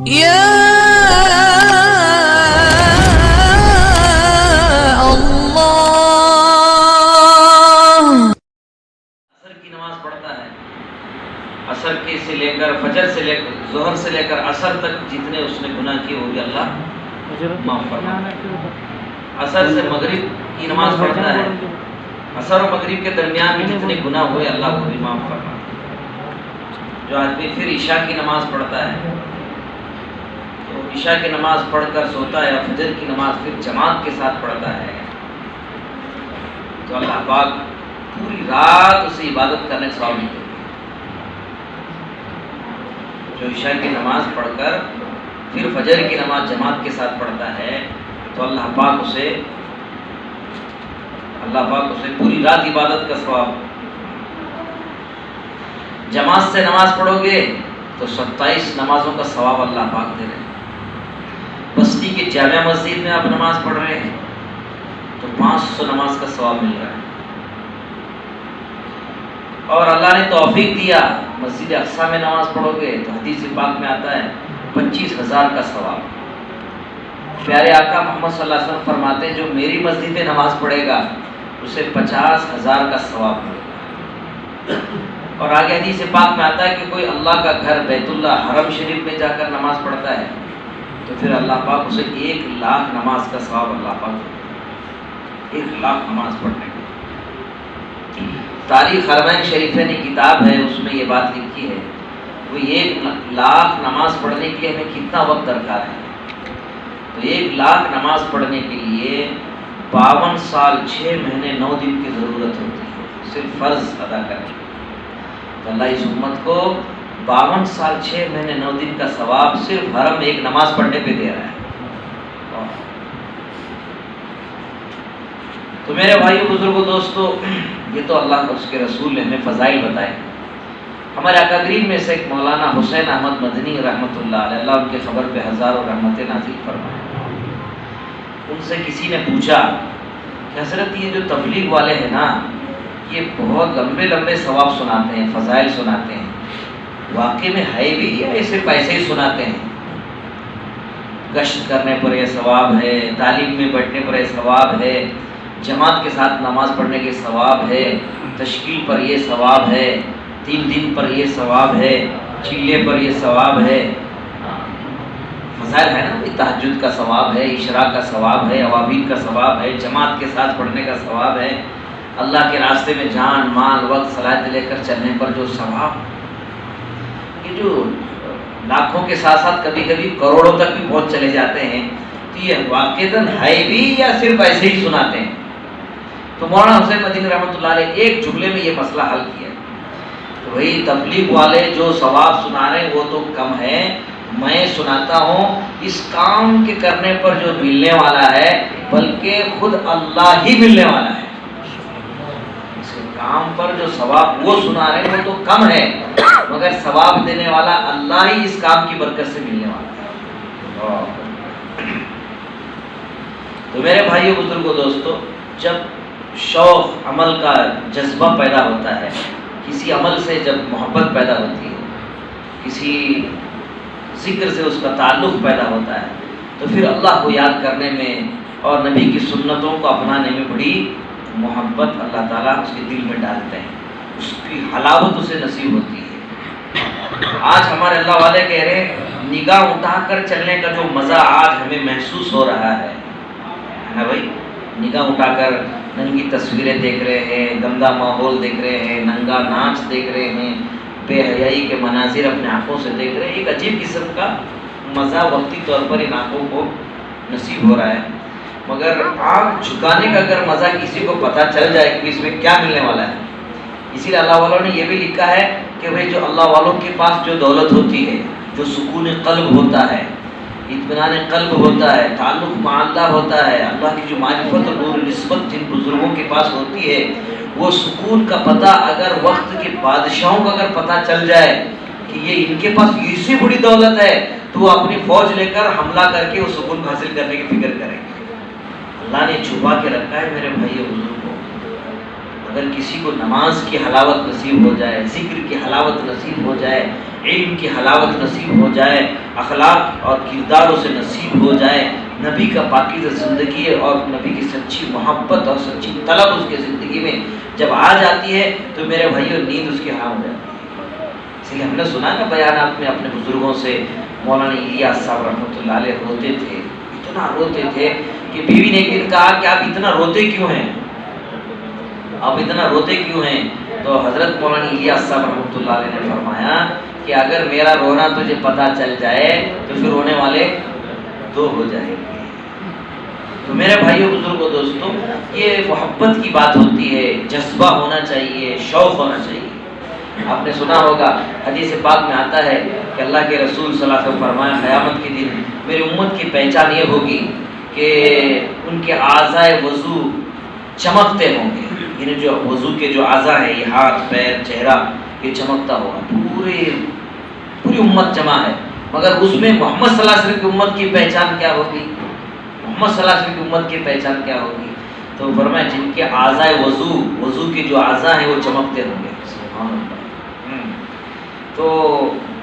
یا عصر کے سے لے کر فجر سے لے کر ظہر سے لے کر عصر تک جتنے اس نے گناہ کیے وہ بھی اللہ معاف فرماتا ہے۔ عصر سے مغرب کی نماز پڑھتا ہے، عصر و مغرب کے درمیان میں جتنے گناہ ہوئے اللہ کو بھی معاف فرماتا ہے۔ جو آدمی پھر عشاء کی نماز پڑھتا ہے تو عشاء کی نماز پڑھ کر سوتا ہے اور فجر کی نماز پھر جماعت کے ساتھ پڑھتا ہے تو اللہ پاک پوری رات اسے عبادت کرنے کا ثواب ملتا ہے۔ جو عشاء کی نماز پڑھ کر پھر فجر کی نماز جماعت کے ساتھ پڑھتا ہے تو اللہ پاک اسے پوری رات عبادت کا ثواب۔ جماعت سے نماز پڑھو گے تو 27 نمازوں کا ثواب اللہ پاک دے رہے ہیں۔ بستی کی جامع مسجد میں آپ نماز پڑھ رہے ہیں تو 500 نماز کا ثواب مل رہا ہے، اور اللہ نے توفیق دیا مسجد اقصی میں نماز پڑھو گے تو حدیث پاک میں آتا ہے 25,000 کا ثواب۔ پیارے آقا محمد صلی اللہ علیہ وسلم فرماتے ہیں جو میری مسجد میں نماز پڑھے گا اسے 50,000 کا ثواب ملے گا۔ اور آگے حدیث پاک میں آتا ہے کہ کوئی اللہ کا گھر بیت اللہ حرم شریف میں جا کر نماز پڑھتا ہے تو پھر اللہ پاک اسے 1,00,000 نماز کا ثواب اللہ پاک 1,00,000 نماز پڑھنے کا۔ تاریخ حرمین شریفین کی کتاب ہے، اس میں یہ بات لکھی ہے وہ 1,00,000 نماز پڑھنے کے لیے ہمیں کتنا وقت درکار ہے؟ تو 1,00,000 نماز پڑھنے کے لیے 52 سال 6 مہینے 9 دن کی ضرورت ہوتی ہے صرف فرض ادا کرنے کی۔ تو اللہ اس امت کو 52 سال 6 مہینے 9 دن کا ثواب صرف حرم میں ایک نماز پڑھنے پہ دے رہا ہے۔ تو میرے بھائیو بزرگوں دوستو، یہ تو اللہ کا اس کے رسول نے ہمیں فضائل بتائے۔ ہمارے اکابرین میں سے ایک مولانا حسین احمد مدنی رحمۃ اللہ علیہ، اللہ ان کے خبر پہ ہزاروں رحمتیں نازل فرمائے۔ ان سے کسی نے پوچھا کہ حضرت یہ جو تبلیغ والے ہیں نا یہ بہت لمبے لمبے ثواب سناتے ہیں، فضائل سناتے ہیں، واقعی میں ہے بھی یا یہ صرف ایسے ہی سناتے ہیں؟ گشت کرنے پر یہ ثواب ہے، تعلیم میں بیٹھنے پر یہ ثواب ہے، جماعت کے ساتھ نماز پڑھنے کے ثواب ہے، تشکیل پر یہ ثواب ہے، 3 دن پر یہ ثواب ہے، چلے پر یہ ثواب ہے، فضائل ہے نا، تہجد کا ثواب ہے، اشراق کا ثواب ہے، اوابین کا ثواب ہے، جماعت کے ساتھ پڑھنے کا ثواب ہے، اللہ کے راستے میں جان مال وقت صلاحیت لے کر چلنے پر جو ثواب، یہ جو لاکھوں کے ساتھ ساتھ کبھی کبھی کروڑوں تک بھی پہنچ چلے جاتے ہیں، تو یہ واقعتاً ہے بھی یا صرف ایسے ہی سناتے ہیں؟ تو مولانا حسین مدنی رحمۃ اللہ علیہ ایک جملے میں یہ مسئلہ حل کیا کہ بھائی تبلیغ والے جو ثواب سنا رہے ہیں وہ تو کم ہے، میں سناتا ہوں اس کام کے کرنے پر جو ملنے والا ہے بلکہ خود اللہ ہی ملنے والا ہے۔ اس کام پر جو ثواب وہ سنا رہے ہیں وہ تو کم ہے مگر ثواب دینے والا اللہ ہی اس کام کی برکت سے ملنے والا ہے۔ تو میرے بھائیو بزرگوں دوستو، جب شوق عمل کا جذبہ پیدا ہوتا ہے، کسی عمل سے جب محبت پیدا ہوتی ہے، کسی ذکر سے اس کا تعلق پیدا ہوتا ہے تو پھر اللہ کو یاد کرنے میں اور نبی کی سنتوں کو اپنانے میں بڑی محبت اللہ تعالیٰ اس کے دل میں ڈالتے ہیں، اس کی حلاوت اسے نصیب ہوتی ہے۔ آج ہمارے اللہ والے کہہ رہے ہیں نگاہ اٹھا کر چلنے کا جو مزہ آج ہمیں محسوس ہو رہا ہے نا بھائی، نگاہ اٹھا کر ننگی تصویریں دیکھ رہے ہیں، گندا ماحول دیکھ رہے ہیں، ننگا ناچ دیکھ رہے ہیں، بے حیائی کے مناظر اپنے آنکھوں سے دیکھ رہے ہیں، ایک عجیب قسم کا مزہ وقتی طور پر ان آنکھوں کو نصیب ہو رہا ہے، مگر آنکھ جھکانے کا اگر مزہ کسی کو پتہ چل جائے کہ اس میں کیا ملنے والا ہے، اسی لیے اللہ والوں نے یہ بھی لکھا ہے کہ بھائی جو اللہ والوں کے پاس جو دولت ہوتی ہے، جو سکون قلب ہوتا ہے، اطمینان قلب ہوتا ہے، تعلق مع اللہ ہوتا ہے، اللہ کی جو معرفت اور نور نسبت جن بزرگوں کے پاس ہوتی ہے، وہ سکون کا پتہ اگر وقت کے بادشاہوں کا اگر پتہ چل جائے کہ یہ ان کے پاس ایسی بڑی دولت ہے تو وہ اپنی فوج لے کر حملہ کر کے اس سکون کو حاصل کرنے کی فکر کریں گے۔ اللہ نے چھپا کے رکھا ہے میرے بھائی بزرگوں، اگر کسی کو نماز کی حلاوت نصیب ہو جائے، ذکر کی حلاوت نصیب ہو جائے، علم کی حلاوت نصیب ہو جائے، اخلاق اور کرداروں سے نصیب ہو جائے، نبی کا پاکیزہ زندگی اور نبی کی سچی محبت اور سچی طلب اس کی زندگی میں جب آ جاتی ہے تو میرے بھائیوں نیند اس کی حرام ہو جاتی ہے۔ اس لیے ہم نے سنا نا بیانات میں اپنے بزرگوں سے، مولانا الیاس صاحب رحمۃ اللہ علیہ روتے تھے، اتنا روتے تھے کہ بیوی نے ایک دن کہا کہ آپ اتنا روتے کیوں ہیں، آپ اتنا روتے کیوں ہیں؟ تو حضرت مولانا الیاس صاحب رحمۃ اللہ علیہ نے فرمایا کہ اگر میرا رونا تجھے پتہ چل جائے تو پھر رونے والے دو ہو جائیں گے۔ تو میرے بھائیوں، بزرگوں، دوستوں، یہ محبت کی بات ہوتی ہے، جذبہ ہونا چاہیے، شوق ہونا چاہیے۔ آپ نے سنا ہوگا حدیث پاک میں آتا ہے کہ اللہ کے رسول صلی اللہ علیہ وسلم فرمایا قیامت کے دن میری امت کی پہچان یہ ہوگی کہ ان کے اعضائے وضو چمکتے ہوں گے، یعنی جو وضو کے جو اعضاء ہیں، یہ ہاتھ، پیر، چہرہ، یہ چمکتا ہوگا، پوری امت جمع ہے، مگر اس میں محمد صلی اللہ علیہ وسلم کی امت کی پہچان کیا ہوگی؟ محمد صلی اللہ علیہ وسلم کی امت کی پہچان کیا ہوگی؟ تو فرمایا جن کے اعضائے وضو کے جو اعضاء ہیں وہ چمکتے ہوں گے۔ سبحان اللہ۔ تو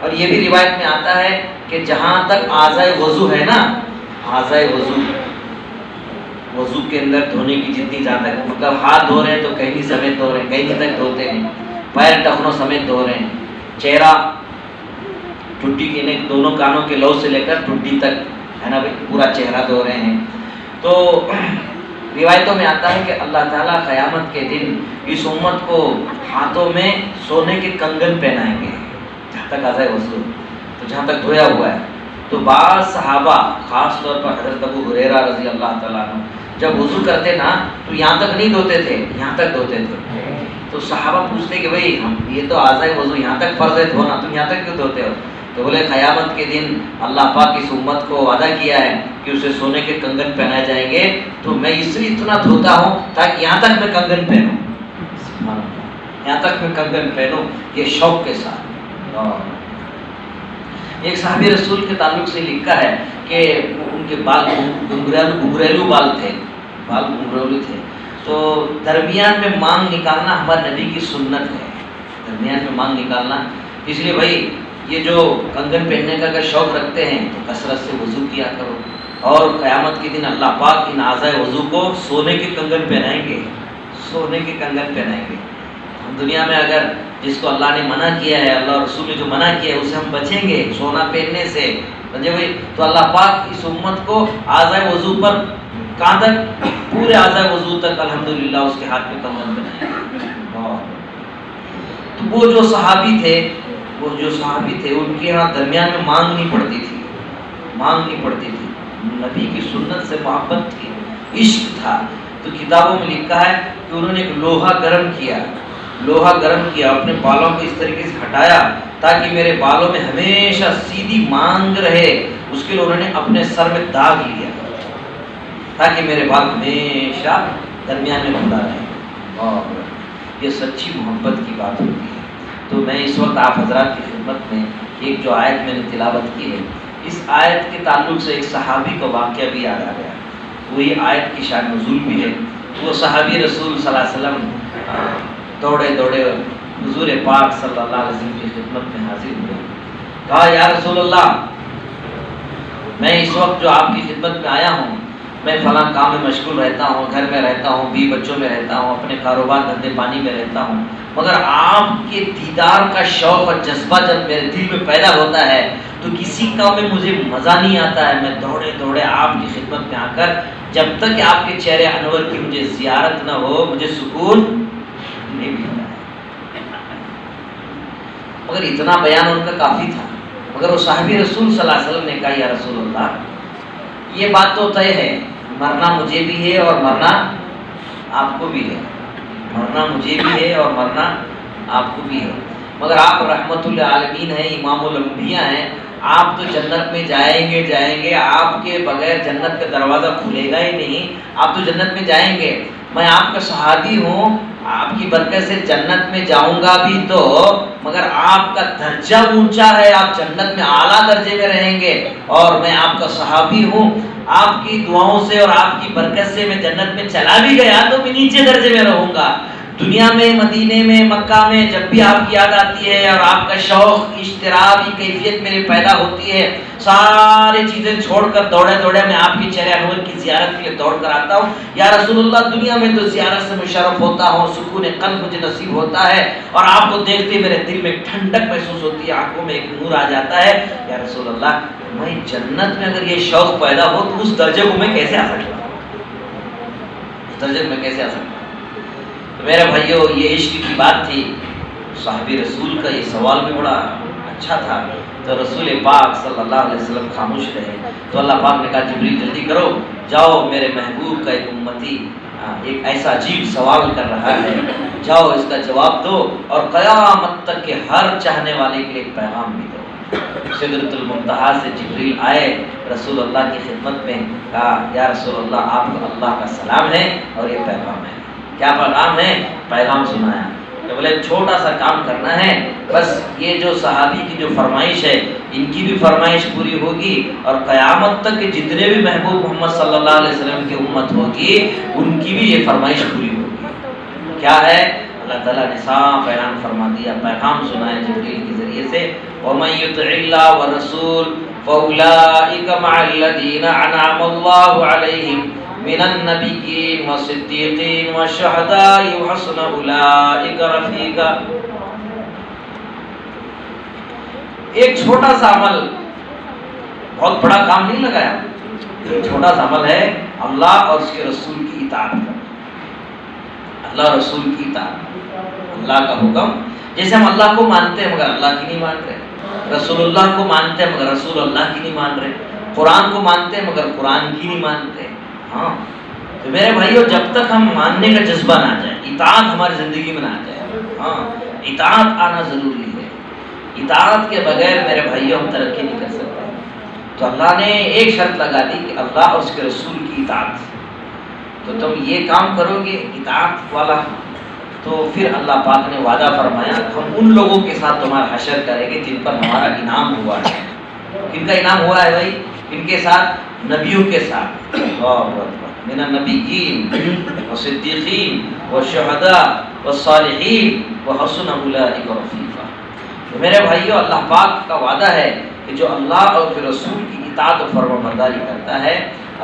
اور یہ بھی روایت میں آتا ہے کہ جہاں تک اعضائے وضو ہے نا، اعضائے وضو کے اندر دھونے کی جتنی زیادہ ہے، مطلب ہاتھ دھو رہے ہیں تو کہیں سمیت دھو رہے ہیں، کہیں تک دھوتے ہیں، پیر ٹخنوں سمیت دھو رہے ہیں، چہرہ ٹھڈی کے دونوں کانوں کے لو سے لے کر ٹھڈی تک ہے نا بھائی، پورا چہرہ دھو رہے ہیں۔ تو روایتوں میں آتا ہے کہ اللہ تعالیٰ قیامت کے دن اس امت کو ہاتھوں میں سونے کے کنگن پہنائیں گے، جہاں تک اعضائے وضو، تو جہاں تک دھویا ہوا ہے۔ تو بعض صحابہ، خاص طور پر حضرت ابو ہریرہ رضی اللہ تعالیٰ عنہ، جب وضو کرتے نا تو یہاں تک نہیں دھوتے تھے، یہاں تک دھوتے تھے۔ تو صحابہ پوچھتے کہ بھئی یہ تو اعضائے وضو یہاں تک فرض ہے دھونا، تم یہاں تک کیوں دھوتے ہو؟ تو بولے قیامت کے دن اللہ پاک اس امت کو وعدہ کیا ہے کہ اسے سونے کے کنگن پہنائے جائیں گے، تو میں اس لیے اتنا دھوتا ہوں تاکہ یہاں تک میں کنگن پہنوں، یہاں تک میں کنگن پہنوں، یہ شوق کے ساتھ۔ ایک صحابی رسول کے تعلق سے لکھا ہے کہ ان کے بال گھنگریلو بال تھے، بال گھنگریلو تھے، تو درمیان میں مانگ نکالنا ہمارے نبی کی سنت ہے، درمیان میں مانگ نکالنا۔ اس لیے بھائی یہ جو کنگن پہننے کا اگر شوق رکھتے ہیں تو کثرت سے وضو کیا کرو، اور قیامت کے دن اللہ پاک ان اعضائے وضو کو سونے کے کنگن پہنائیں گے، سونے کے کنگن پہنائیں گے۔ ہم دنیا میں اگر جس کو اللہ نے منع کیا ہے، اللہ رسول نے جو منع کیا ہے، اسے ہم بچیں گے سونا پہننے سے، سمجھے بھائی؟ تو اللہ پاک اس امت کو اعضائے وضو پر کہاں تک؟ پورے اعضائے وضو تک الحمدللہ اس کے ہاتھ میں کنگن بنائیں گے۔ تو وہ جو صحابی تھے ان کے ہاں درمیان میں مانگ نہیں پڑتی تھی، نبی کی سنت سے محبت تھی، عشق تھا۔ تو کتابوں میں لکھا ہے کہ انہوں نے ایک لوہا گرم کیا، اپنے بالوں کو اس طریقے سے ہٹایا تاکہ میرے بالوں میں ہمیشہ سیدھی مانگ رہے، اس کے لیے انہوں نے اپنے سر میں داغ لیا تاکہ میرے بال ہمیشہ درمیان میں کھلا رہے۔ اور یہ سچی محبت کی بات ہوتی ہے۔ تو میں اس وقت آپ حضرات کی خدمت میں ایک جو آیت میں نے تلاوت کی ہے، اس آیت کے تعلق سے ایک صحابی کا واقعہ بھی یاد آ گیا، وہی آیت کی شان نزول بھی ہے۔ وہ صحابی رسول صلی اللہ علیہ وسلم دوڑے حضور پاک صلی اللہ علیہ وسلم کی خدمت میں حاضر ہوئے، کہا یا رسول اللہ، میں اس وقت جو آپ کی خدمت میں آیا ہوں، میں فلاں کام میں مشغول رہتا ہوں، گھر میں رہتا ہوں، بیوی بچوں میں رہتا ہوں، اپنے کاروبار دھندے پانی میں رہتا ہوں، مگر آپ کے دیدار کا شوق اور جذبہ جب میرے دل میں پیدا ہوتا ہے تو کسی کام میں مجھے مزہ نہیں آتا ہے، میں دوڑے آپ کی خدمت میں آ کر جب تک کہ آپ کے چہرے انور کی مجھے زیارت نہ ہو مجھے سکون نہیں ملتا ہے۔ مگر اتنا بیان ان کا کافی تھا، مگر وہ صحابی رسول صلی اللہ علیہ وسلم نے کہا یا رسول اللہ، یہ بات تو طے ہے، مرنا مجھے بھی ہے اور مرنا آپ کو بھی ہے، مرنا مجھے بھی ہے اور مرنا آپ کو بھی ہے، مگر آپ رحمت للعالمین ہیں، امام الانبیاء ہیں، آپ تو جنت میں جائیں گے، آپ کے بغیر جنت کا دروازہ کھلے گا ہی نہیں، آپ تو جنت میں جائیں گے، میں آپ کا صحابی ہوں، آپ کی برکت سے جنت میں جاؤں گا بھی تو، مگر آپ کا درجہ اونچا ہے، آپ جنت میں اعلیٰ درجے میں رہیں گے، اور میں آپ کا صحابی ہوں، آپ کی دعاؤں سے اور آپ کی برکت سے میں جنت میں چلا بھی گیا تو میں نیچے درجے میں رہوں گا، دنیا میں، مدینے میں، مکہ میں جب بھی آپ کی یاد آتی ہے اور آپ کا شوق، اشتراکی کیفیت میرے پیدا ہوتی ہے، ساری چیزیں چھوڑ کر دوڑے میں آپ کی چہرے انور کی زیارت کے لیے دوڑ کر آتا ہوں۔ یا رسول اللہ، دنیا میں تو زیارت سے مشرف ہوتا ہوں، سکون قلب مجھے نصیب ہوتا ہے، اور آپ کو دیکھتے میرے دل میں ٹھنڈک محسوس ہوتی ہے، آنکھوں میں ایک نور آ جاتا ہے۔ یا رسول اللہ، میں جنت میں اگر یہ شوق پیدا ہو تو اس درجے کو میں کیسے آ سکتا ہوں؟ اس درجے میں کیسے آ سکتا ہوں؟ میرے بھائیو، یہ عشق کی بات تھی۔ صحابی رسول کا یہ سوال بھی بڑا اچھا تھا، تو رسول پاک صلی اللہ علیہ وسلم خاموش رہے۔ تو اللہ پاک نے کہا جبریل جلدی کرو، جاؤ میرے محبوب کا ایک امتی ایک ایسا عجیب سوال کر رہا ہے، جاؤ اس کا جواب دو، اور قیامت تک کے ہر چاہنے والے کے لیے ایک پیغام بھی دو۔ سدرۃ المنتہا سے جبریل آئے رسول اللہ کی خدمت میں، کہا یا رسول اللہ، آپ کو اللہ کا سلام ہے اور یہ پیغام ہے۔ کیا پیغام ہے؟ پیغام سنایا کہ بولے چھوٹا سا کام کرنا ہے، بس یہ جو صحابی کی جو فرمائش ہے ان کی بھی فرمائش پوری ہوگی، اور قیامت تک کے جتنے بھی محبوب محمد صلی اللہ علیہ وسلم کی امت ہوگی ان کی بھی یہ فرمائش پوری ہوگی۔ کیا ہے؟ اللہ تعالیٰ نے صاف اعلان فرما دیا، پیغام سنایا جبریل کے ذریعے سے، وَمَن يُطِعِ اللَّهَ وَالرَّسُولَ فَأُولَٰئِكَ مَعَ الَّذِينَ أَنْعَمَ اللَّهُ عَلَيْهِمْ من النبیین والصدیقین والشہداء وحسن اولئک رفیقا۔ ایک چھوٹا سا عمل، بہت بڑا کام نہیں لگایا، ایک چھوٹا سا عمل ہے اللہ اور اس کے رسول کی اطاعت کرنا۔ اللہ رسول کی اطاعت، اللہ کا حکم، جیسے ہم اللہ کو مانتے ہیں مگر اللہ کی نہیں مان رہے، رسول اللہ کو مانتے ہیں مگر رسول اللہ کی نہیں مان رہے، قرآن کو مانتے ہیں مگر قرآن کی نہیں مانتے۔ ہاں، تو میرے بھائیو، جب تک ہم ماننے کا جذبہ نہ آ جائے، اطاعت ہماری زندگی میں نہ آ جائے، ہاں اطاعت آنا ضروری ہے۔ اطاعت کے بغیر میرے بھائیو ہم ترقی نہیں کر سکتے۔ تو اللہ نے ایک شرط لگا دی کہ اللہ اور اس کے رسول کی اطاعت، تو تم یہ کام کرو گے اطاعت والا، تو پھر اللہ پاک نے وعدہ فرمایا ہم ان لوگوں کے ساتھ تمہارا حشر کریں گے جن پر ہمارا انعام ہوا ہے۔ کن کا انعام ہوا ہے بھائی؟ ان کے ساتھ، نبیوں کے ساتھ، من النبیین والصدیقین والشہداء والصالحین وحسن اولئک رفیقا۔ تو میرے بھائیو، اللہ پاک کا وعدہ ہے کہ جو اللہ اور پھر رسول کی اطاعت و فرمانبرداری کرتا ہے،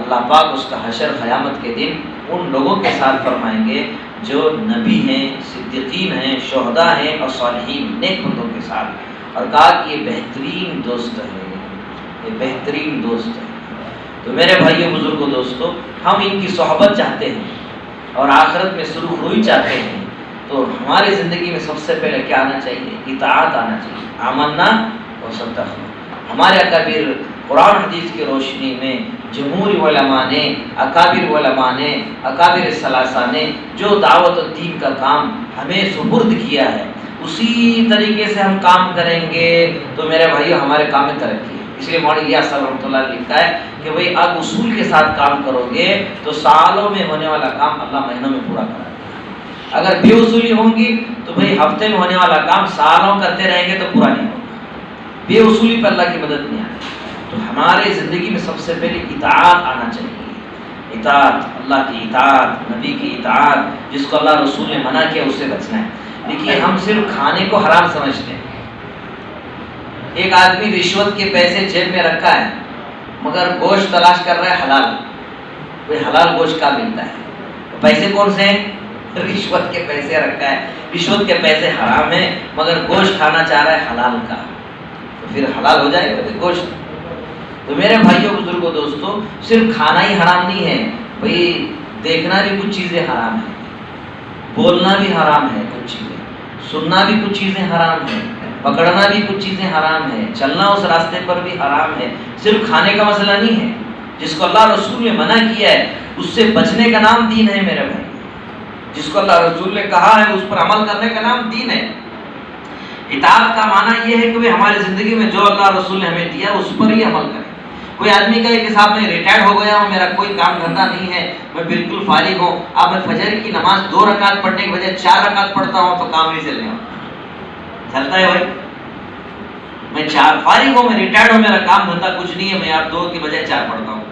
اللہ پاک اس کا حشر قیامت کے دن ان لوگوں کے ساتھ فرمائیں گے جو نبی ہیں، صدیقین ہیں، شہداء ہیں اور صالحین، نیک بندوں کے ساتھ، اور کہا کہ یہ بہترین دوست ہے، یہ بہترین دوست ہے۔ تو میرے بھائیو، بزرگوں، دوستو، ہم ان کی صحبت چاہتے ہیں اور آخرت میں سرخ روئی چاہتے ہیں، تو ہماری زندگی میں سب سے پہلے کیا آنا چاہیے؟ اطاعت آنا چاہیے۔ آمنا وصدقنا۔ ہمارے اکابر قرآن حدیث کی روشنی میں جمہوری علماء نے، اکابر علماء نے، اکابر ثلاثہ نے جو دعوت و دین کا کام ہمیں سپرد کیا ہے، اسی طریقے سے ہم کام کریں گے تو میرے بھائیو ہمارے کام میں ترقی ہے۔ اس لیے مولانا الیاس صاحب رحمۃ اللہ نے لکھا ہے کہ بھائی آپ اصول کے ساتھ کام کرو گے تو سالوں میں ہونے والا کام اللہ مہینوں میں پورا کرا دے گا۔ اگر بے اصولی ہوں گی تو بھائی ہفتے میں ہونے والا کام سالوں کرتے رہیں گے تو پورا نہیں ہوگا۔ بے اصولی پر اللہ کی مدد نہیں آتی۔ تو ہمارے زندگی میں سب سے پہلے اطاعت آنا چاہیے، اطاعت، اللہ کی اطاعت، نبی کی اطاعت، جس کو اللہ رسول نے منع کیا اس سے بچنا ہے۔ دیکھیے، ہم صرف کھانے کو حرام سمجھتے ہیں۔ ایک آدمی رشوت کے پیسے جیب میں رکھا ہے مگر گوشت تلاش کر رہا ہے حلال، کوئی حلال گوشت کا ملتا ہے، پیسے کون سے ہیں؟ رشوت کے پیسے رکھا ہے، رشوت کے پیسے حرام ہیں مگر گوشت کھانا چاہ رہا ہے حلال کا، تو پھر حلال ہو جائے گا گوشت۔ تو میرے بھائیوں، بزرگوں، دوستوں، صرف کھانا ہی حرام نہیں ہے بھائی، دیکھنا بھی کچھ چیزیں حرام ہیں، بولنا بھی حرام ہے کچھ چیزیں، سننا بھی کچھ چیزیں حرام ہیں، پکڑنا بھی کچھ چیزیں حرام ہے، چلنا اس راستے پر بھی حرام ہے۔ صرف کھانے کا مسئلہ نہیں ہے، جس کو اللہ رسول نے منع کیا ہے اس سے بچنے کا نام دین ہے میرے بھائی۔ جس کو اللہ رسول نے کہا ہے اس پر عمل کرنے کا نام دین ہے۔ اطاعت کا معنی یہ ہے کہ ہماری زندگی میں جو اللہ رسول نے ہمیں دیا اس پر ہی عمل کریں۔ کوئی آدمی کہے کہ صاحب میں ریٹائر ہو گیا ہوں، میرا کوئی کام دھندا نہیں ہے، میں بالکل فارغ ہوں، اب میں فجر کی نماز 2 رکعت پڑھنے کے بجائے 4 رکعت پڑھتا ہوں تو کام نہیں چلنے والا۔ چلتا ہے بھائی؟ میں 4 فارغ ہوں، میں ریٹائرڈ ہوں، میرا کام دھندا کچھ نہیں ہے، میں آپ 2 کی بجائے 4 پڑھتا ہوں،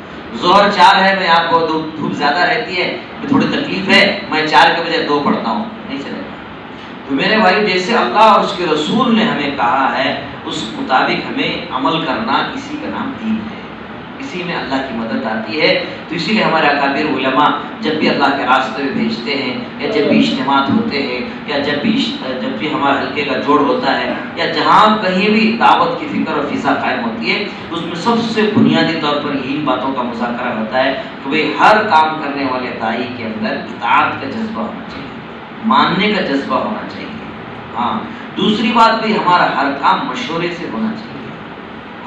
ظہر 4 ہے، میں آپ کو دھوپ زیادہ رہتی ہے، میں تھوڑی تکلیف ہے، میں 4 کے بجائے 2 پڑھتا ہوں، نہیں چلے گا۔ تو میرے بھائی جیسے اللہ اور اس کے رسول نے ہمیں کہا ہے اس مطابق ہمیں عمل کرنا، اسی کا نام دین ہے، اسی میں اللہ کی مدد آتی ہے۔ تو اسی لیے ہمارے اکابر علماء جب بھی اللہ کے راستے میں بھیجتے ہیں، یا جب بھی اجتماعات ہوتے ہیں، یا جب بھی ہمارے حلقے کا جوڑ ہوتا ہے، یا جہاں کہیں بھی دعوت کی فکر اور فضا قائم ہوتی ہے، اس میں سب سے بنیادی طور پر یہی باتوں کا مذاکرہ ہوتا ہے کہ بھئی ہر کام کرنے والے داعی کے اندر اطاعت کا جذبہ ہونا چاہیے، ماننے کا جذبہ ہونا چاہیے۔ ہاں، دوسری بات بھی ہمارا ہر کام مشورے سے ہونا چاہیے،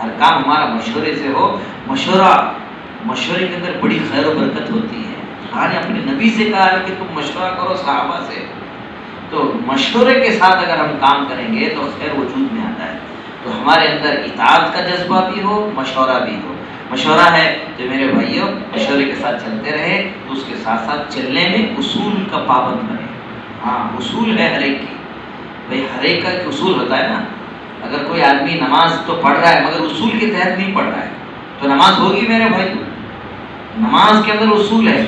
ہر کام ہمارا مشورے سے ہو۔ مشورے کے اندر بڑی خیر و برکت ہوتی ہے۔ اللہ نے اپنے نبی سے کہا ہے کہ تم مشورہ کرو صحابہ سے، تو مشورے کے ساتھ اگر ہم کام کریں گے تو خیر وجود میں آتا ہے۔ تو ہمارے اندر اطاعت کا جذبہ بھی ہو، مشورہ بھی ہو۔ مشورہ ہے تو میرے بھائیوں مشورے کے ساتھ چلتے رہے، تو اس کے ساتھ ساتھ چلنے میں اصول کا پابند بنے۔ ہاں، اصول ہے ہر ایک کی، بھائی ہر ایک کا ایک اصول ہوتا ہے نا۔ اگر کوئی آدمی نماز تو پڑھ رہا ہے مگر اصول کے تحت نہیں پڑھ رہا ہے تو نماز ہوگی میرے بھائی؟ نماز کے اندر اصول ہے۔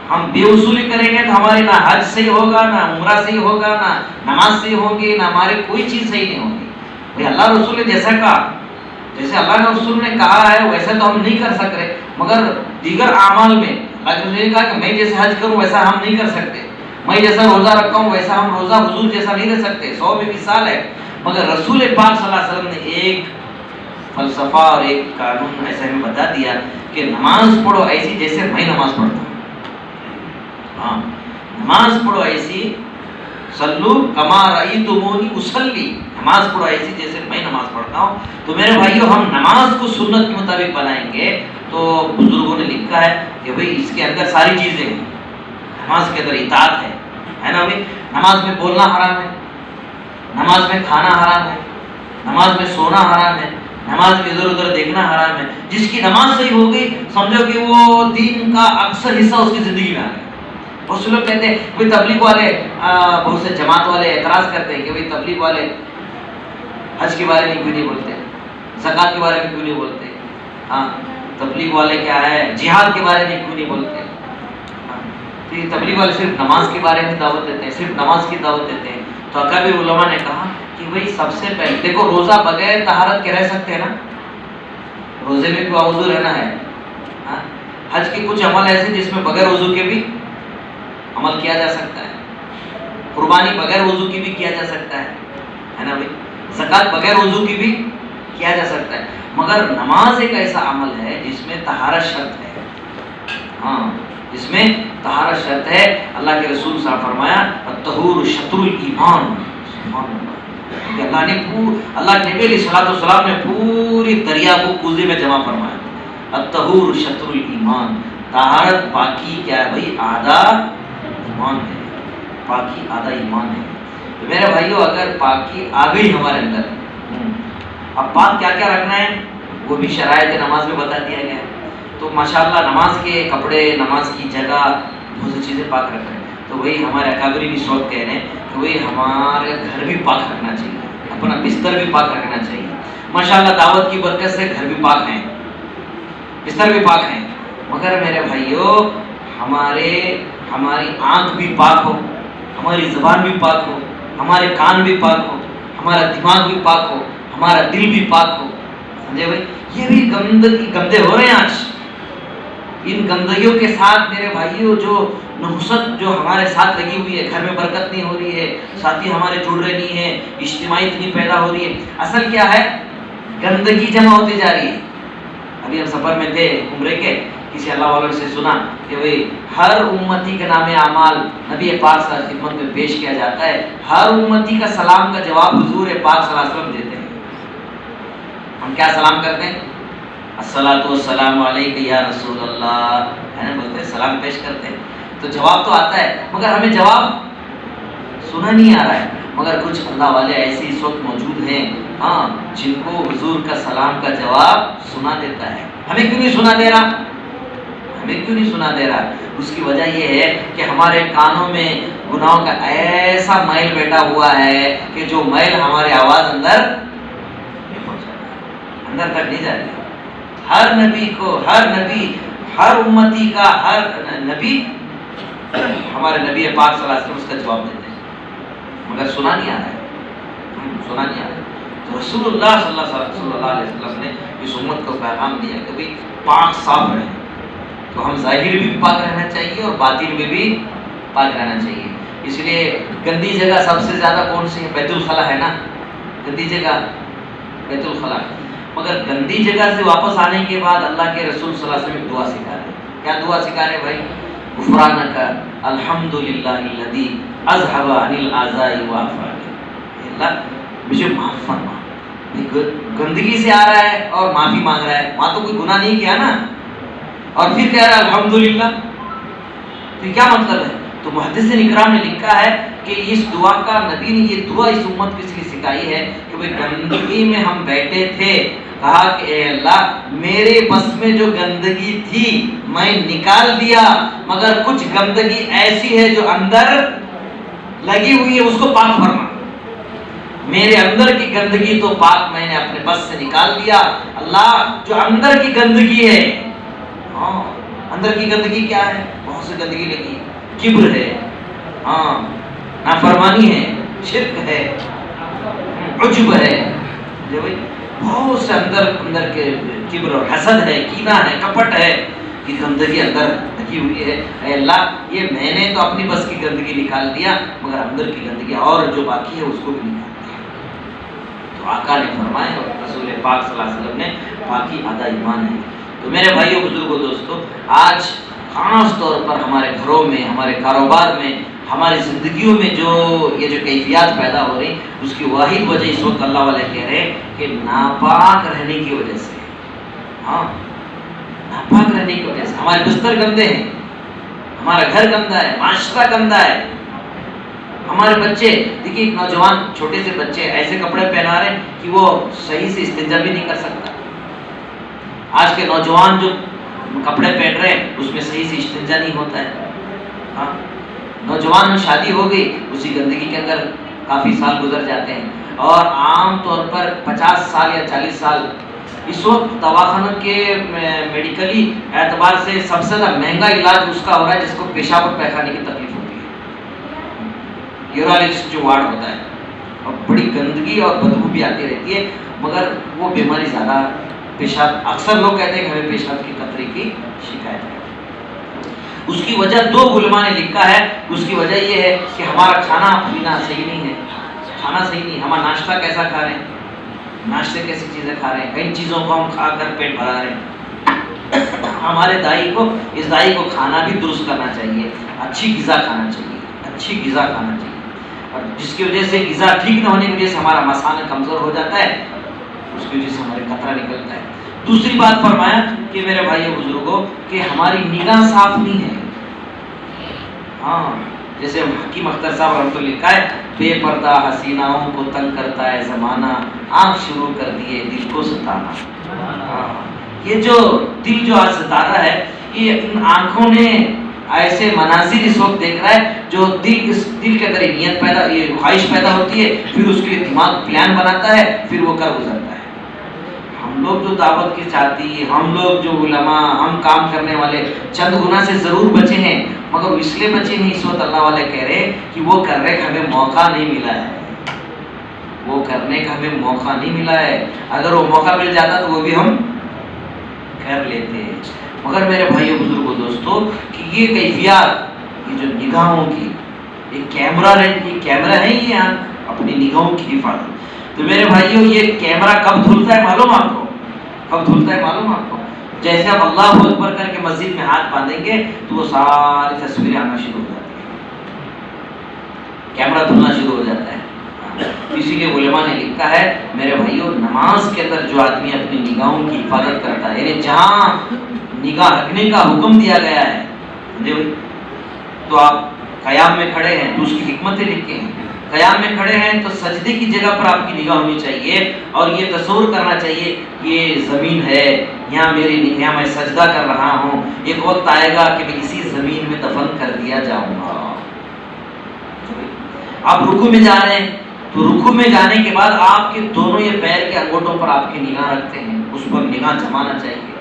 ہم بے اصولی کریں گے تو ہماری نہ حج صحیح ہوگا، نہ عمرہ صحیح ہوگا، نہ نماز صحیح ہوگی، نہ ہماری کوئی چیز صحیح نہیں ہوگی۔ بھائی اللہ رسول نے جیسا کہا، جیسے اللہ کے رسول نے کہا ہے ویسا تو ہم نہیں کر سکتے، مگر دیگر اعمال میں اللہ کے رسول نے کہا کہ میں جیسے حج کروں ویسا ہم نہیں کر سکتے، میں جیسا روزہ رکھتا ہوں ویسا ہم روزہ حضور جیسا نہیں رکھ سکتے، 100 میں مثال ہے۔ مگر رسول پاک صلی اللہ علیہ وسلم نے ایک فلسفہ اور ایک قانون ایسا ہمیں بتا دیا کہ نماز پڑھو ایسی جیسے میں نماز پڑھتا ہوں۔ ہاں، نماز پڑھو ایسی، صلو کما رأیتمونی اصلی، نماز پڑھو ایسی جیسے میں نماز پڑھتا ہوں۔ تو میرے بھائیو ہم نماز کو سنت کے مطابق بنائیں گے تو بزرگوں نے لکھا ہے کہ بھئی اس کے اندر ساری چیزیں ہیں۔ نماز کے اندر اطاعت ہے نا بھئی؟ نماز میں بولنا حرام ہے، نماز میں کھانا حرام ہے، نماز میں سونا حرام ہے، نماز میں ادھر ادھر دیکھنا حرام ہے۔ جس کی نماز صحیح ہو گئی سمجھو کہ وہ دین کا اکثر حصہ اس کی زندگی میں آ گیا۔ بہت سے لوگ کہتے ہیں کوئی تبلیغ والے، بہت سے جماعت والے اعتراض کرتے ہیں کہ بھئی تبلیغ والے حج کے بارے میں کیوں نہیں بولتے، زکوٰۃ کے بارے میں کیوں نہیں بولتے، ہاں تبلیغ والے کیا ہے جہاد کے بارے میں کیوں نہیں بولتے۔ تو یہ تبلیغ والے صرف نماز کے بارے میں دعوت دیتے ہیں، صرف نماز کی دعوت دیتے ہیں۔ تو اکابر علماء نے کہا کہ بھئی سب سے پہلے دیکھو روزہ بغیر طہارت کے رہ سکتے ہیں نا، روزے میں کوئی وضو رہنا ہے۔ ہاں، حج کے کچھ عمل ایسے جس میں بغیر وضو کے بھی عمل کیا جا سکتا ہے، قربانی بغیر وضو کی بھی کیا جا سکتا ہے نا بھائی، زکوٰۃ بغیر وضو کی بھی کیا جا سکتا ہے، مگر نماز ایک ایسا عمل ہے جس میں طہارت شرط ہے۔ ہاں، اس میں طہارت شرط ہے۔ اللہ کے رسول صاحب فرمایا الطہور شطر الایمان، کہ اللہ کے نبی علیہ السلام نے پوری دریا کو کوزے میں جمع فرمایا۔ الطہور شطر الایمان، طہارت پاکی کیا ہے بھائی؟ آدھا ایمان ہے، پاکی آدھا ایمان ہے۔ تو میرے بھائیو اگر پاکی آ گئی ہمارے اندر، اب پاک کیا کیا رکھنا ہے وہ بھی شرائط نماز میں بتا دیا گیا ہے۔ تو ماشاءاللہ نماز کے کپڑے، نماز کی جگہ، بہت سی چیزیں پاک رکھ رہے ہیں۔ تو وہی ہمارے اکابری بھی شوق کہہ رہے ہیں کہ وہی ہمارے گھر بھی پاک رکھنا چاہیے، اپنا بستر بھی پاک رکھنا چاہیے۔ ماشاءاللہ دعوت کی برکت سے گھر بھی پاک ہیں، بستر بھی پاک ہیں، مگر میرے بھائیو ہماری آنکھ بھی پاک ہو، ہماری زبان بھی پاک ہو، ہمارے کان بھی پاک ہو، ہمارا دماغ بھی پاک ہو، ہمارا دل بھی پاک ہو۔ سمجھے بھائی؟ یہ بھی گندے ہو رہے ہیں آج۔ ان گندگیوں کے ساتھ میرے بھائیوں جو نحوست جو ہمارے ساتھ لگی ہوئی ہے، گھر میں برکت نہیں ہو رہی ہے، ساتھی ہمارے جڑ رہے نہیں ہیں، اجتماعی اتنی پیدا ہو رہی ہے، اصل کیا ہے؟ گندگی جمع ہوتی جا رہی ہے۔ ابھی ہم سفر میں تھے عمرے کے، کسی اللہ والوں سے سنا کہ بھئی ہر امتی کے نام اعمال نبی پاک صلی اللہ علیہ وسلم کی خدمت میں پیش کیا جاتا ہے، ہر امتی کا سلام کا جواب حضور پاک صلی اللہ علیہ وسلم دیتے ہیں۔ ہم کیا سلام کرتے ہیں؟ الصلاۃ والسلام علیک یا رسول اللہ، ہے نا، بولتے ہیں، سلام پیش کرتے ہیں۔ تو جواب تو آتا ہے مگر ہمیں جواب سنا نہیں آ رہا ہے۔ مگر کچھ اللہ والے ایسے اس وقت موجود ہیں ہاں جن کو حضور کا سلام کا جواب سنا دیتا ہے۔ ہمیں کیوں نہیں سنا دے رہا؟ ہمیں کیوں نہیں سنا دے رہا؟ اس کی وجہ یہ ہے کہ ہمارے کانوں میں گناہوں کا ایسا میل بیٹھا ہوا ہے کہ جو میل ہماری آواز اندر تک نہیں جا رہی۔ ہر نبی کو، ہر امتی کا ہر نبی، ہمارے نبی پاک صلی اللہ علیہ وسلم اس کا جواب دیتے ہیں، مگر سنا نہیں آ رہا ہے، سنا نہیں آ رہا ہے۔ تو رسول اللہ صلی اللہ علیہ وسلم نے اس امت کو پیغام دیا کہ بھئی پاک صاف رہیں، تو ہم ظاہر بھی پاک رہنا چاہیے اور باطن میں بھی پاک رہنا چاہیے۔ اس لیے گندی جگہ سب سے زیادہ کون سی ہے؟ بیت الخلا ہے نا، گندی جگہ بیت الخلا۔ مگر گندی جگہ سے واپس آنے کے بعد اللہ کے رسول صلی اللہ علیہ وسلم دعا سکھا رہے ہیں۔ کیا دعا سکھا رہے بھائی؟ غفرانک الحمدللہ الذی اذھب عن الاعضاء وعافانی، اللہ مجھے معاف فرما۔ گندگی سے آ رہا ہے اور معافی مانگ رہا ہے، وہاں تو کوئی گناہ نہیں کیا نا، اور پھر کہہ رہا ہے الحمدللہ، تو کیا مطلب ہے؟ تو محدثین اکرام نے لکھا ہے کہ اس دعا کا نبی نے یہ دعا اس امت کو اس لیے سکھائی ہے کہ بھئی گندگی میں ہم بیٹھے تھے، کہا کہ اے اللہ میرے بس میں جو گندگی تھی میں نکال دیا، مگر کچھ گندگی ایسی ہے جو اندر لگی ہوئی ہے، اس کو پاک فرما۔ میرے اندر کی گندگی تو پاک میں نے اپنے بس سے نکال دیا، اللہ جو اندر کی گندگی ہے، ہاں اندر کی گندگی کیا ہے؟ بہت سی گندگی لگی ہے، کبر ہے، ہاں نافرمانی ہے، شرک ہے، عجب ہے، جو بھائی بہت سے اندر کے کبر اور حسد ہے، کینہ ہے، کپٹ ہے، یہ گندگی اندر لگی ہوئی ہے۔ اے اللہ یہ میں نے تو اپنی بس کی گندگی نکال دیا، مگر اندر کی گندگی اور جو باقی ہے اس کو بھی نکال دیا۔ تو آقا نے فرمایا اور رسول پاک صلی اللہ علیہ وسلم نے پاکی آدھا ایمان ہے۔ تو میرے بھائیوں بزرگوں دوستو، آج خاص طور پر ہمارے گھروں میں، ہمارے کاروبار میں، ہماری زندگیوں میں جو کیفیات پیدا ہو رہی، اس کی واحد وجہ اس وقت اللہ والے کہہ رہے ہیں کہ ناپاک رہنے کی وجہ سے، ہاں ناپاک رہنے کی وجہ سے ہمارے بستر گندے ہیں، ہمارا گھر گندا ہے، معاشرہ گندا ہے، ہمارے بچے، دیکھیے نوجوان چھوٹے سے بچے ایسے کپڑے پہنا رہے ہیں کہ وہ صحیح سے استنجا بھی نہیں کر سکتا۔ آج کے نوجوان جو کپڑے پہن رہے ہیں اس میں صحیح سے استنجا نہیں ہوتا ہے، ہاں نوجوان میں شادی ہو گئی، اسی گندگی کے اندر کافی سال گزر جاتے ہیں، اور عام طور پر 50 سال یا 40 سال اس وقت دواخانوں کے میڈیکلی اعتبار سے سب سے زیادہ مہنگا علاج اس کا ہو رہا ہے جس کو پیشاب اور پیخانے کی تکلیف ہوتی ہے، یورالجسٹ جو وارڈ ہوتا ہے، اور بڑی گندگی اور بدبو بھی آتی رہتی ہے، مگر وہ بیماری زیادہ پیشاب، اکثر لوگ کہتے ہیں کہ ہمیں پیشاب کی قطرے کی شکایت ہے۔ اس کی وجہ دو علماء نے لکھا ہے، اس کی وجہ یہ ہے کہ ہمارا کھانا پینا صحیح نہیں ہے، کھانا صحیح نہیں، ہمارا ناشتہ کیسا کھا رہے ہیں، ناشتے کیسی چیزیں کھا رہے ہیں، کئی چیزوں کو ہم کھا کر پیٹ بھرا رہے ہیں۔ ہمارے اس دائی کو کھانا بھی درست کرنا چاہیے، اچھی غذا کھانا چاہیے، اچھی غذا کھانا چاہیے، اور جس کی وجہ سے غذا ٹھیک نہ ہونے کی وجہ سے ہمارا مثانہ کمزور ہو جاتا ہے، اس کی وجہ سے ہمارے قطرہ نکلتا ہے۔ دوسری بات فرمایا کہ میرے بھائیو بزرگوں کہ ہماری نگاہ صاف نہیں ہے، ہاں جیسے حکیم اختر صاحب رحمۃ اللہ لکھا ہے، بے پردہ حسیناؤں کو تنگ کرتا ہے زمانہ، آنکھ شروع کر دیے دل کو ستانا۔ یہ جو دل جو آج ستاتا ہے، یہ ان آنکھوں نے ایسے مناظر اس وقت دیکھ رہا ہے جو اس دل کے اندر نیت پیدا، یہ خواہش پیدا ہوتی ہے، پھر اس کے لیے دماغ پلان بناتا ہے، پھر وہ کر گزرتا ہے۔ ہم لوگ جو دعوت کی چاہتی، ہم لوگ جو علماء، ہم کام کرنے والے چند گناہ سے ضرور بچے ہیں، مگر اس لیے بچے نہیں، اس وقت اللہ والے کہہ رہے کہ وہ کرنے کا ہمیں موقع نہیں ملا ہے، وہ کرنے کا ہمیں موقع نہیں ملا ہے، اگر وہ موقع مل جاتا تو وہ بھی ہم کر لیتے۔ مگر میرے بھائیو بزرگوں دوستو کہ یہ کیفیات، یہ جو نگاہوں کی، یہ کیمرہ ہے، یہ اپنی نگاہوں کی حفاظت۔ تو میرے بھائیو یہ کیمرہ کب دھلتا ہے معلوم آپ کو؟ کب دھلتا ہے معلوم آپ کو؟ جیسے آپ اللہ اکبر کر کے مسجد میں ہاتھ باندھیں گے تو وہ ساری تصویریں آنا شروع ہو جاتی ہیں، کیمرہ دھلنا شروع ہو جاتا ہے۔ اسی لیے علماء نے لکھا ہے میرے بھائیو، نماز کے اندر جو آدمی اپنی نگاہوں کی حفاظت کرتا ہے، یعنی جہاں نگاہ رکھنے کا حکم دیا گیا ہے، تو آپ قیام میں کھڑے ہیں تو اس کی حکمتیں لکھیں ہیں، قیام میں کھڑے ہیں تو سجدے کی جگہ پر آپ کی نگاہ ہونی چاہیے، اور یہ تصور کرنا چاہیے یہ زمین ہے، یہاں میں سجدہ کر رہا ہوں، ایک وقت آئے گا کہ میں اسی زمین میں دفن کر دیا جاؤں گا۔ آپ رکوع میں جا رہے ہیں تو رکوع میں جانے کے بعد آپ کے دونوں یہ پیر کے انگوٹھوں پر آپ کی نگاہ رکھتے ہیں، اس پر نگاہ جمانا چاہیے،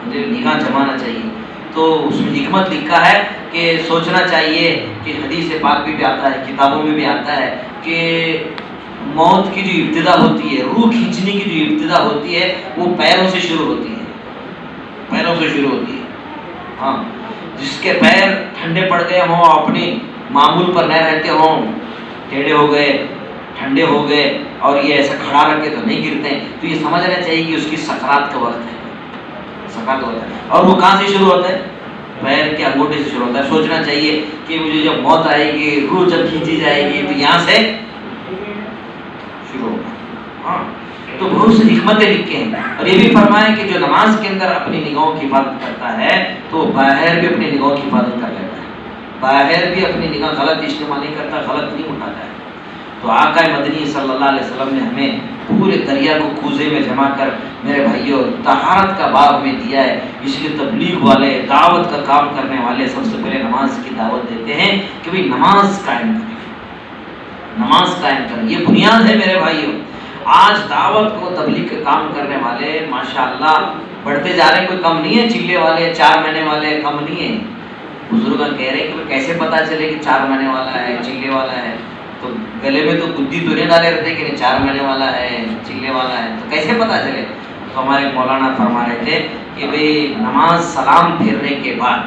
مجھے نگاہ جمانا چاہیے. تو اس میں حکمت لکھا ہے کہ سوچنا چاہیے کہ حدیث پاک بھی آتا ہے, کتابوں میں بھی آتا ہے کہ موت کی جو ابتدا ہوتی ہے, روح کھینچنے کی جو ابتدا ہوتی ہے, وہ پیروں سے شروع ہوتی ہے, پیروں سے شروع ہوتی ہے. ہاں, جس کے پیر ٹھنڈے پڑ گئے ہوں, اپنی معمول پر نہ رہتے ہوں, ٹیڑھے ہو گئے, ٹھنڈے ہو گئے, اور یہ ایسا کھڑا رکھ کے تو نہیں گرتے, تو یہ سمجھنا چاہیے کہ اس کی سکرات کا وقت ہے, سکرات ہوتا ہے. اور وہ کہاں سے شروع ہوتا ہے؟ پیر کے انگوٹھے سے شروع ہوتا ہے. سوچنا چاہیے کہ مجھے جب موت آئے گی, روح جب کھینچی جائے گی, تو یہاں سے شروع ہوگا. ہاں, تو بہت سی حکمتیں لکھے ہیں. اور یہ بھی فرمایا کہ جو نماز کے اندر اپنی نگاہوں کی حفاظت کرتا ہے تو باہر بھی اپنی نگاہوں کی حفاظت کر لیتا ہے, باہر بھی اپنی نگاہ غلط استعمال نہیں کرتا, غلط نہیں اٹھاتا ہے. تو آقا مدنی صلی اللہ علیہ وسلم نے ہمیں پورے دریا کو کوزے میں جما کر میرے بھائیوں طہارت کا باب ہمیں دیا ہے. اس لیے تبلیغ والے, دعوت کا کام کرنے والے سب سے پہلے نماز کی دعوت دیتے ہیں کہ بھئی نماز قائم کریں, نماز قائم کریں, یہ بنیاد ہے میرے بھائیوں. آج دعوت کو تبلیغ کا کام کرنے والے ماشاءاللہ بڑھتے جا رہے ہیں, کوئی کم نہیں ہے. چلے والے, 4 مہینے والے کم نہیں ہیں. بزرگ کہہ رہے ہیں کہ کیسے پتا چلے کہ 4 مہینے والا ہے, چلے والا ہے؟ تو گلے میں تو گدی تو نہیں ڈالے رہتے کہ 4 مہینے والا ہے, چلے والا ہے, تو کیسے پتا چلے؟ تو ہمارے مولانا فرما رہے تھے کہ بھئی نماز سلام پھیرنے کے بعد,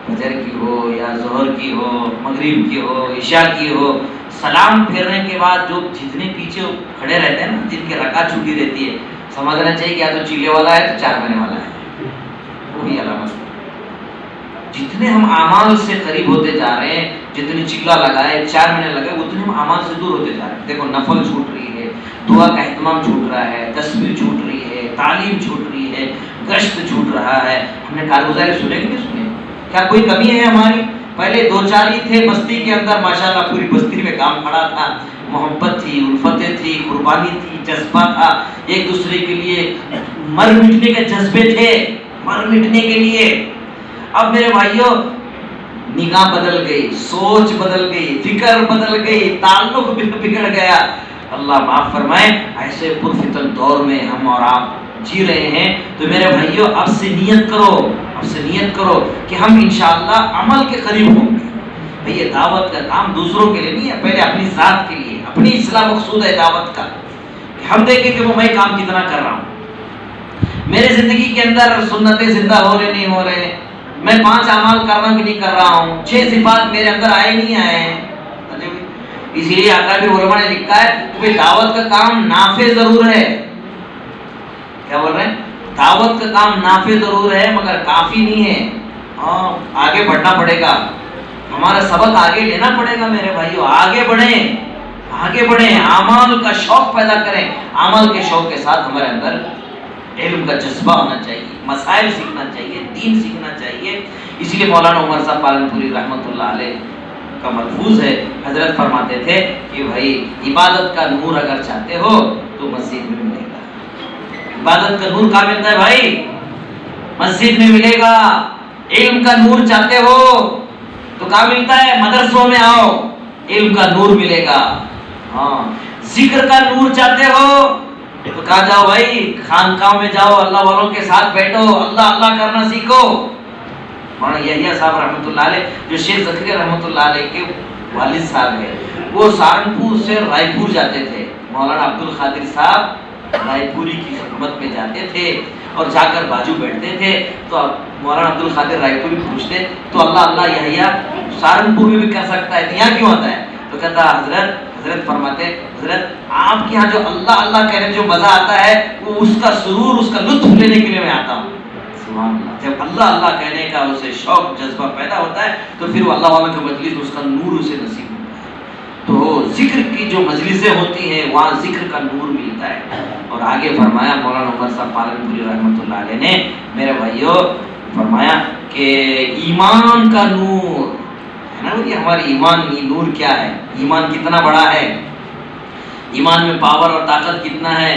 فجر کی ہو یا ظہر کی ہو, مغرب کی ہو, عشاء کی ہو, سلام پھیرنے کے بعد جو جتنے پیچھے کھڑے رہتے ہیں نا, جن کی رکعت چھوٹی رہتی ہے, سمجھنا چاہیے کہ یا تو چلے والا ہے تو 4 مہینے والا ہے. وہی علامت. جتنے ہم اعمال سے قریب ہوتے جا رہے ہیں, جتنی چلا لگائے, 4 مہینے لگائے, اتنے ہم اعمال سے دور ہوتے جا رہے ہیں. دیکھو نفل چھوٹ رہی ہے, دعا کا اہتمام چھوٹ رہا ہے, تصویر چھوٹ رہی ہے, تعلیم چھوٹ رہی ہے, گشت چھوٹ رہا ہے. ہم نے کارگزارے سنے کہ نہیں سنے؟ کیا کوئی کمی ہے ہماری؟ پہلے 2-4 ہی تھے بستی کے اندر, ماشاءاللہ پوری بستی میں کام کھڑا تھا, محبت تھی, الفتیں تھی, قربانی تھی, جذبہ تھا, ایک دوسرے کے لیے مر مٹنے کے جذبے تھے, مر مٹنے کے لیے. اب میرے بھائیوں نگاہ بدل گئی, سوچ بدل گئی, فکر بدل گئی, تعلق بگڑ گیا. اللہ معاف فرمائے. ایسے پرفتن دور میں ہم اور آپ جی رہے ہیں. تو میرے بھائیوں اب سے نیت کرو, اب سے نیت کرو کہ ہم انشاءاللہ عمل کے قریب ہوں گے. بھئی یہ دعوت کا کام دوسروں کے لیے نہیں ہے, پہلے اپنی ذات کے لیے, اپنی اصلاح مقصود ہے دعوت کا. کہ ہم دیکھیں کہ وہ میں کام کتنا کر رہا ہوں, میرے زندگی کے اندر سنتیں زندہ ہو رہے نہیں ہو رہے, میں 5 اعمال کر رہا ہوں کہ نہیں کر رہا ہوں, 6 صفات میرے اندر آئے نہیں آئے ہیں. اسی لیے اکابر علماء نے لکھا ہے کہ دعوت کا کام نافع ضرور ہے. کیا بول رہے ہیں؟ دعوت کا کام نافع ضرور ہے مگر کافی نہیں ہے. آگے بڑھنا پڑے گا, ہمارا سبق آگے لینا پڑے گا میرے بھائیوں. آگے بڑھیں, آگے بڑھیں, اعمال کا شوق پیدا کریں. عمل کے شوق کے ساتھ ہمارے اندر علم کا جذبہ ہونا چاہیے, مسائل سیکھنا چاہیے, دین سیکھنا چاہیے. اس لیے مولانا عمر صاحب پالنپوری رحمۃ اللہ علیہ کا ملفوظ ہے, حضرت فرماتے تھے کہ بھائی عبادت کا نور اگر چاہتے ہو تو مسجد میں ملے گا. عبادت کا نور کہاں ملتا ہے بھائی؟ مسجد میں ملے گا. علم کا نور چاہتے ہو تو کہاں ملتا ہے؟ مدرسوں میں آؤ, علم کا نور ملے گا. ہاں, ذکر کا نور چاہتے ہو تو کہاں جاؤ بھائی؟ خانقاہ میں جاؤ, اللہ والوں کے ساتھ بیٹھو, اللہ اللہ کرنا سیکھو. مولانا یحییٰ صاحب رحمۃ اللہ علیہ, جو شیخ زکریا رحمۃ اللہ علیہ کے والد صاحب ہیں, وہ سہارنپور سے رائے پور جاتے تھے. مولانا عبد القادر صاحب رائے پوری کی خدمت میں جاتے تھے اور جا کر بازو بیٹھتے تھے. تو مولانا عبد القادر رائے پوری پوچھتے تو اللہ اللہ یحییٰ سہارنپور میں بھی کر سکتا ہے, یہاں کیوں آتا ہے؟ تو کہتا حضرت فرماتے, حضرت آپ کے یہاں جو اللہ اللہ کہنے جو مزہ آتا ہے وہ اس کا سرور, اس کا لطف لینے کے لیے میں آتا ہوں. سبحان اللہ. جب اللہ اللہ کہنے کا اسے شوق جذبہ پیدا ہوتا ہے تو پھر وہ اللہ والوں کی مجلس, اس کا نور اسے نصیب ہوتا ہے. تو ذکر کی جو مجلسیں ہوتی ہیں وہاں ذکر کا نور ملتا ہے. اور آگے فرمایا مولانا عمر صاحب پالنپوری رحمۃ اللہ علیہ نے, میرے بھائیوں فرمایا کہ ایمان کا نور ہے نا. یہ ہماری ایمان نور کیا ہے, ایمان کتنا بڑا ہے, ایمان میں پاور اور طاقت کتنا ہے,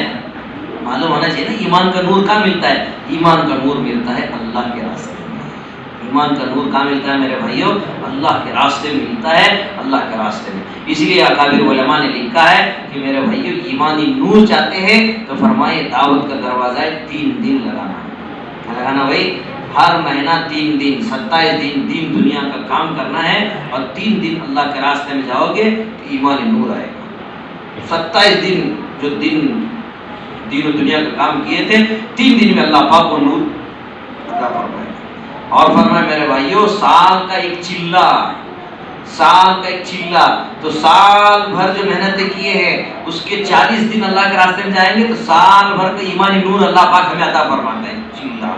معلوم ہونا چاہیے نا. ایمان کا نور کہاں ملتا ہے؟ ایمان کا نور ملتا ہے اللہ کے راستے میں. ایمان کا نور کہاں ملتا ہے میرے بھائیوں؟ اللہ کے راستے میں ملتا ہے, اللہ کے راستے میں. اسی لیے اکابر علماء نے لکھا ہے کہ میرے بھائیوں ایمانی نور چاہتے ہیں تو فرمائے دعوت کا دروازہ ہے 3 دن لگانا. لگانا بھائی، ہر مہینہ 3 دن 27 دن دین دنیا کا کام کرنا ہے، اور 3 دن اللہ کے راستے میں جاؤ گے تو ایمانی نور آئے گا۔ 27 دن جو دین و دنیا کا کام کیے تھے، 3 دن میں اللہ پاک کو نور عطا فرمائے گا۔ اور فرمائے میرے بھائیو، سال کا ایک چلہ، سال کا ایک چلہ، تو سال بھر جو محنتیں کیے ہیں اس کے 40 دن اللہ کے راستے میں جائیں گے تو سال بھر کا ایمانی نور اللہ پاک ہمیں عطا فرماتے ہیں، چلہ،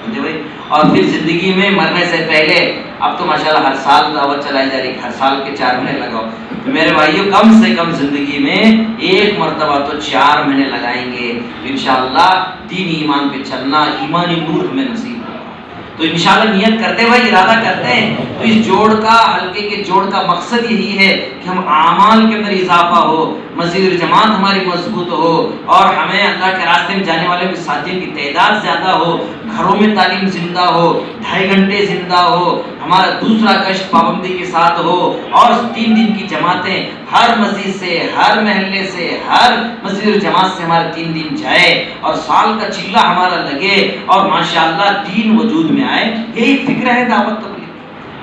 سمجھے بھائی۔ اور پھر زندگی میں مرنے سے پہلے، اب تو ماشاءاللہ ہر سال دعوت چلائی جا رہی ہے، ہر سال کے 4 مہینے لگاؤ، تو میرے بھائیو کم سے کم زندگی میں ایک مرتبہ تو 4 مہینے لگائیں گے انشاءاللہ دین ایمان پہ چلنا، ایمانی نور ہمیں نصیب ہوگا۔ تو انشاءاللہ نیت کرتے ہیں بھائی، ارادہ کرتے ہیں، تو اس جوڑ کا، حلقے کے جوڑ کا مقصد یہی ہے کہ ہم اعمال کے اندر اضافہ ہو، مسجد جماعت ہماری مضبوط ہو، اور ہمیں اللہ کے راستے میں جانے والے ساتھیوں کی تعداد زیادہ ہو، گھروں میں تعلیم زندہ ہو، 2.5 گھنٹے زندہ ہو، ہمارا دوسرا گشت پابندی کے ساتھ ہو، اور 3 دن کی جماعتیں ہر مسجد سے، ہر محلے سے، ہر مسجد جماعت سے ہمارے 3 دن جائے، اور سال کا چلہ ہمارا لگے، اور ماشاءاللہ دین وجود میں آئے۔ یہی فکر ہے دعوت تبلیغ۔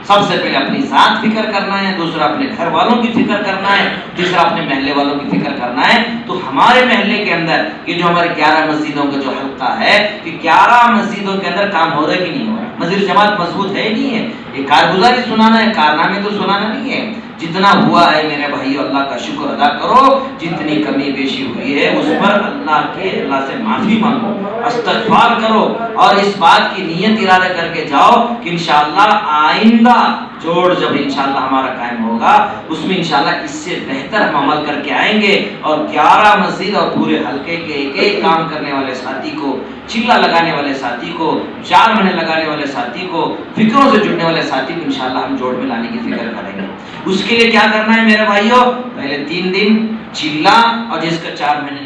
سب سے پہلے اپنی ذات فکر کرنا ہے، دوسرا اپنے گھر والوں کی فکر کرنا ہے، تیسرا اپنے محلے والوں کی فکر کرنا ہے۔ تو ہمارے محلے کے اندر یہ جو ہمارے 11 مسجدوں کا جو حلقہ ہے، کہ 11 مسجدوں کے اندر کام ہو رہا ہے کہ نہیں ہو رہا؟ مسجد جماعت مضبوط ہے نہیں ہے؟ یہ کارگزاری سنانا ہے، کارنامے تو سنانا نہیں ہے۔ جتنا ہوا ہے میرے بھائیو اللہ کا شکر ادا کرو، جتنی کمی بیشی ہوئی ہے اس پر اللہ سے معافی مانگو، استغفار کرو، اور اس بات کی نیت ارادہ کر کے جاؤ کہ انشاءاللہ آئندہ جوڑ جب انشاءاللہ ہمارا قائم ہوگا اس میں انشاءاللہ اس سے بہتر ہم عمل کر کے آئیں گے، اور 11 مسجد اور پورے حلقے کے ایک ایک کام کرنے والے ساتھی کو، چلہ لگانے والے ساتھی کو، 4 مہینے لگانے والے ساتھی کو، فکروں سے جڑنے والے ساتھی کو انشاءاللہ ہم جوڑ میں لانے کی فکر کریں گے۔ اس کے لیے کیا کرنا ہے میرے بھائیو؟ پہلے 3 دن چلہ، اور جس کا 4 مہینے